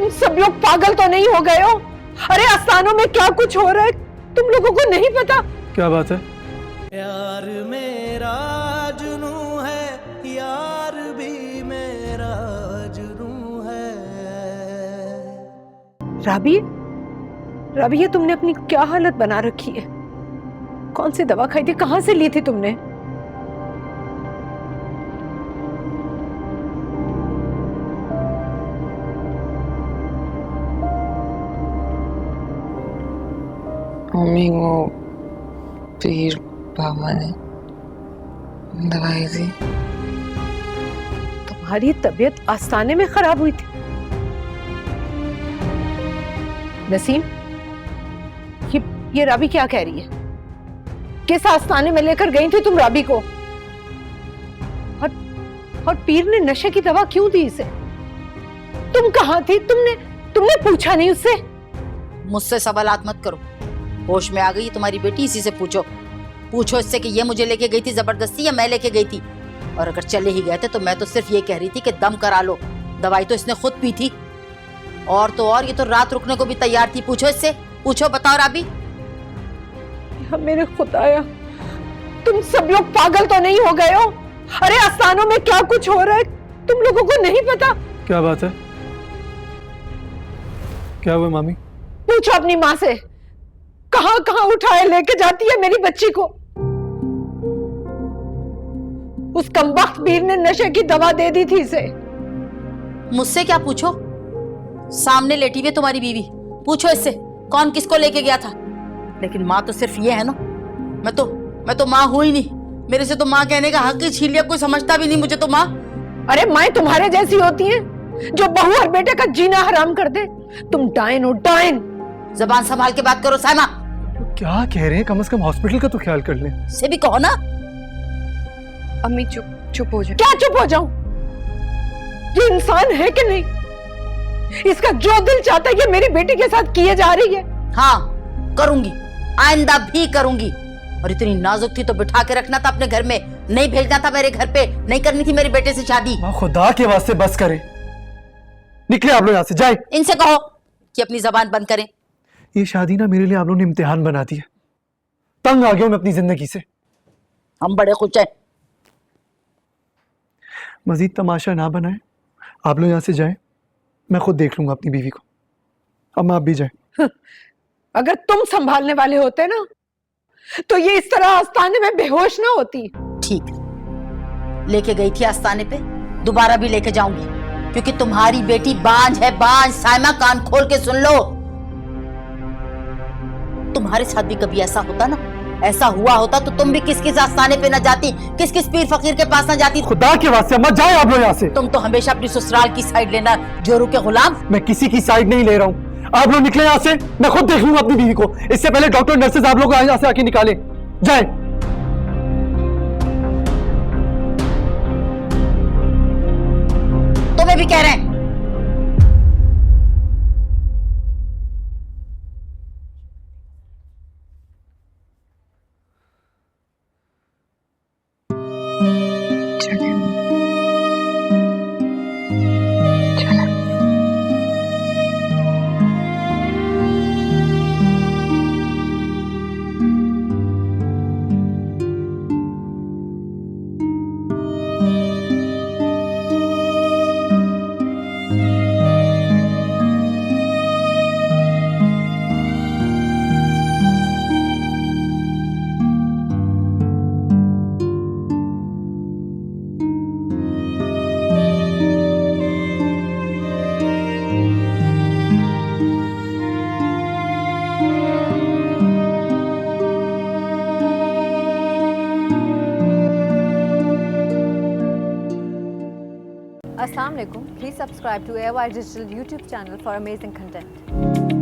तुम सब लोग पागल तो नहीं हो गए हो? अरे आस्थानों में क्या कुछ हो रहा है तुम लोगों को नहीं पता? क्या बात है? यार मेरा जुनू है, यार भी मेरा जुनू है। राबी, राबी ये तुमने अपनी क्या हालत बना रखी है? कौन सी दवा खाई थी, कहां से ली थी तुमने? मम्मी वो पीर बाबा ने दवाई दी। तुम्हारी तबीयत आस्थाने में खराब हुई थी? नसीम, ये राबी क्या कह रही है? किस आस्थाने में लेकर गई थी तुम राबी को? और पीर ने नशे की दवा क्यों दी इसे? तुम कहां थी? तुमने पूछा नहीं उससे? मुझसे सवालात मत करो। होश में आ गई तुम्हारी बेटी, इसी से पूछो। पूछो इससे कि ये मुझे लेके गई थी जबरदस्ती या मैं लेके गई थी। और अगर चले ही गए थे तो मैं तो सिर्फ ये कह रही थी कि दम करा लो। दवाई तो इसने खुद पी थी। और तो और ये तो रात रुकने को भी तैयार थी। पूछो इससे, पूछो। बताओ राबी। मेरे खुदाया, तुम सब लोग पागल तो नहीं हो गए हो? अरे आस्थानों में क्या कुछ हो रहा है तुम लोगों को नहीं पता? क्या बात है? क्या हुआ मामी? पूछो अपनी माँ से, कहां कहां उठाए लेके जाती है मेरी बच्ची को? उस कमबख्त पीर ने नशे की दवा दे दी थी इसे। मुझसे क्या पूछो? सामने लेटी हुई तुम्हारी बीवी। पूछो इससे कौन किसको लेके गया था। लेकिन माँ तो सिर्फ ये है ना। मैं तो माँ हुई नहीं। मेरे से तो माँ कहने का हक ही छीन लिया। कोई समझता भी नहीं मुझे तो माँ। अरे माँ तुम्हारे जैसी होती हैं जो बहू और बेटे का जीना हराम कर दे। तुम डायन हो, डायन। जबान संभाल के बात करो साइमा। क्या कह रहे हैं? कम से कम हॉस्पिटल का तो ख्याल कर लें। से भी कहो ना। अम्मी चुप हो जाओ। क्या चुप हो जाऊं? ये इंसान है कि नहीं? इसका जो दिल चाहता है ये मेरी बेटी के साथ किए जा रही है। हाँ करूंगी, आइंदा भी करूंगी। और इतनी नाजुक थी तो बिठा के रखना था अपने घर में, नहीं भेजना था मेरे घर पे। नहीं करनी थी मेरे बेटे से शादी। माँ खुदा के वास्ते बस करें। निकले आप लोग यहाँ से, जाए। इनसे कहो कि अपनी जबान बंद करें। ये शादी ना मेरे लिए आप लोगों ने इम्तिहान बना दी है। तंग आ गया हूं मैं अपनी जिंदगी से। हम बड़े खुश हैं। मजीद तमाशा ना बनाए। आप लोग यहाँ से जाएं, मैं खुद देख लूंगा अपनी बीवी को। अब आप भी जाएं। अगर तुम संभालने वाले होते ना तो ये इस तरह आस्थाने में बेहोश ना होती। ठीक, लेके गई थी आस्थाने पे, दोबारा भी लेके जाऊंगी। क्योंकि तुम्हारी बेटी बांझ है, बांझ। साइमा कान खोल के सुन लो। तुम्हारे साथ भी कभी ऐसा होता ना, ऐसा हुआ होता तो तुम भी किस किस आस्थाने पे न जाती, किस किस पीर फकीर के पास न जाती। खुदा के वास्ते मत जाए आप लोग यहाँ से। तुम तो हमेशा अपनी ससुराल की साइड लेना, जोरू के गुलाम। मैं किसी की साइड नहीं ले रहा हूँ। आप लोग निकले यहाँ से, मैं खुद देख लूंगा अपनी बीवी को। इससे पहले डॉक्टर नर्सेज आप लोग यहाँ से आके निकालें। जाए। तुम्हें भी कह रहे हैं। Assalamualaikum. Please subscribe to AOI Digital YouTube channel for amazing content.